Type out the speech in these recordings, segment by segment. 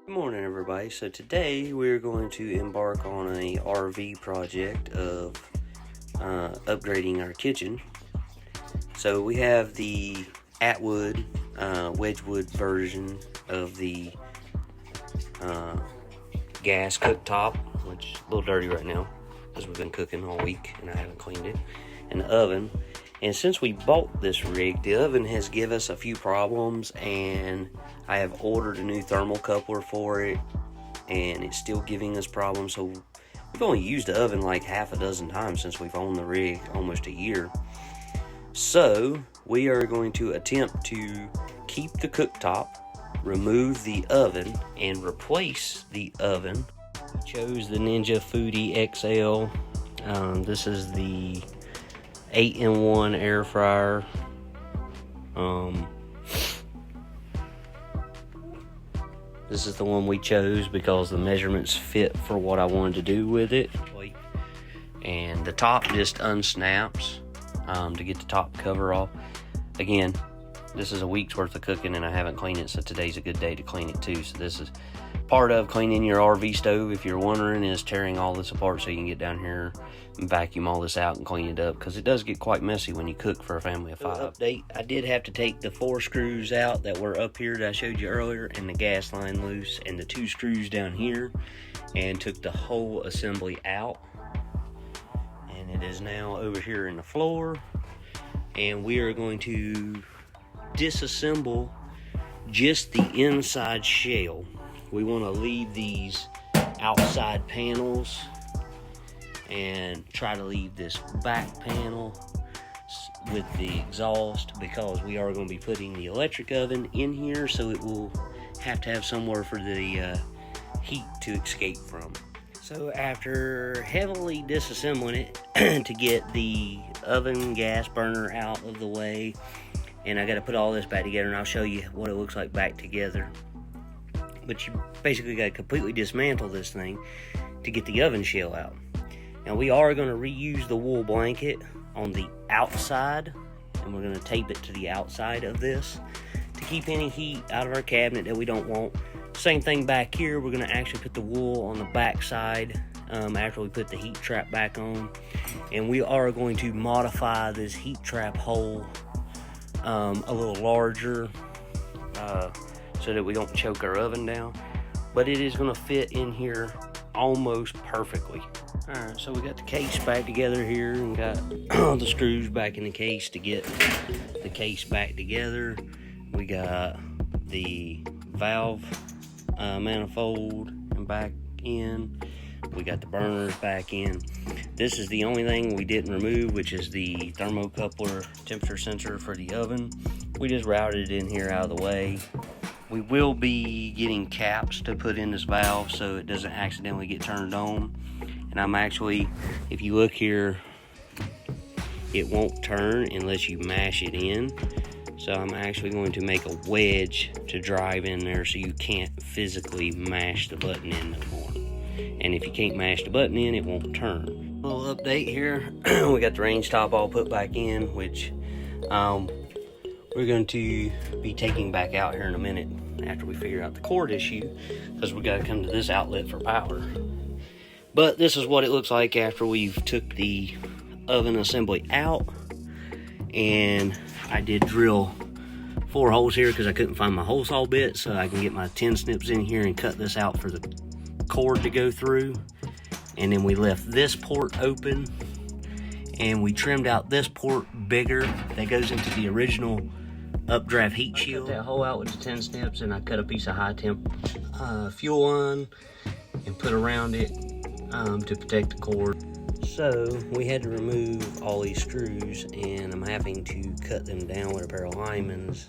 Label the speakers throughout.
Speaker 1: Good morning, everybody. So today we're going to embark on a RV project of upgrading our kitchen. So we have the Atwood Wedgwood version of the gas cooktop, which is a little dirty right now because we've been cooking all week and I haven't cleaned it, and the oven. And since we bought this rig, the oven has given us a few problems, and I have ordered a new thermocoupler for it, and it's still giving us problems. So we've only used the oven like half a dozen times since we've owned the rig, almost a year. So we are going to attempt to keep the cooktop, remove the oven, and replace the oven. We chose the Ninja Foodie XL. This is the 8-in-1 air fryer. This is the one we chose because the measurements fit for what I wanted to do with it. And the top just unsnaps to get the top cover off. Again, this is a week's worth of cooking and I haven't cleaned it, so today's a good day to clean it too. So this is part of cleaning your RV stove, if you're wondering, is tearing all this apart so you can get down here and vacuum all this out and clean it up, because it does get quite messy when you cook for a family of 5. Update, I did have to take the 4 screws out that were up here that I showed you earlier, and the gas line loose, and the 2 screws down here, and took the whole assembly out. And it is now over here in the floor, and we are going to disassemble just the inside shell. We want to leave these outside panels and try to leave this back panel with the exhaust, because we are going to be putting the electric oven in here, so it will have to have somewhere for the heat to escape from. So after heavily disassembling it to get the oven gas burner out of the way, and I got to put all this back together, and I'll show you what it looks like back together. But you basically got to completely dismantle this thing to get the oven shell out. Now we are going to reuse the wool blanket on the outside, and we're going to tape it to the outside of this to keep any heat out of our cabinet that we don't want. Same thing back here. We're going to actually put the wool on the back side after we put the heat trap back on. And we are going to modify this heat trap hole a little larger so that we don't choke our oven down, but it is going to fit in here almost perfectly. Alright, so we got the case back together here and got all the screws back in the case to get the case back together. We got the valve manifold and back in. We got the burners back in. This is the only thing we didn't remove, which is the thermocoupler temperature sensor for the oven. We just routed it in here out of the way. We will be getting caps to put in this valve so it doesn't accidentally get turned on. And I'm actually, if you look here, it won't turn unless you mash it in. So I'm actually going to make a wedge to drive in there so you can't physically mash the button in no more. And if you can't mash the button in, it won't turn. A little update here. We got the range top all put back in, which we're going to be taking back out here in a minute after we figure out the cord issue, because we got to come to this outlet for power. But this is what it looks like after we've took the oven assembly out. And I did drill 4 holes here because I couldn't find my hole saw bit, so I can get my 10 snips in here and cut this out for the cord to go through. And then we left this port open, and we trimmed out this port bigger that goes into the original updraft heat shield. I cut that hole out with the 10 snips, and I cut a piece of high temp fuel line and put around it to protect the cord. So we had to remove all these screws, and I'm having to cut them down with a pair of Lymans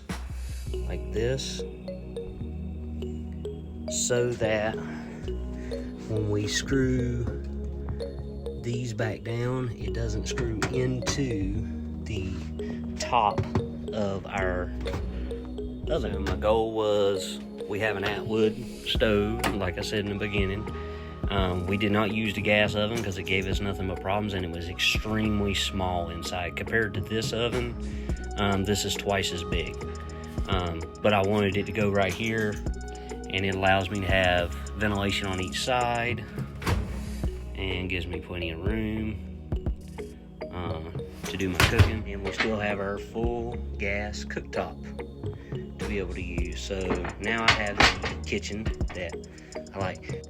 Speaker 1: like this, so that when we screw these back down, it doesn't screw into the top of our oven. So my goal was, we have an Atwood stove, like I said in the beginning. We did not use the gas oven because it gave us nothing but problems, and it was extremely small inside. Compared to this oven, this is twice as big. But I wanted it to go right here, and it allows me to have ventilation on each side and gives me plenty of room to do my cooking. And we still have our full gas cooktop to be able to use. So now I have the kitchen that I like.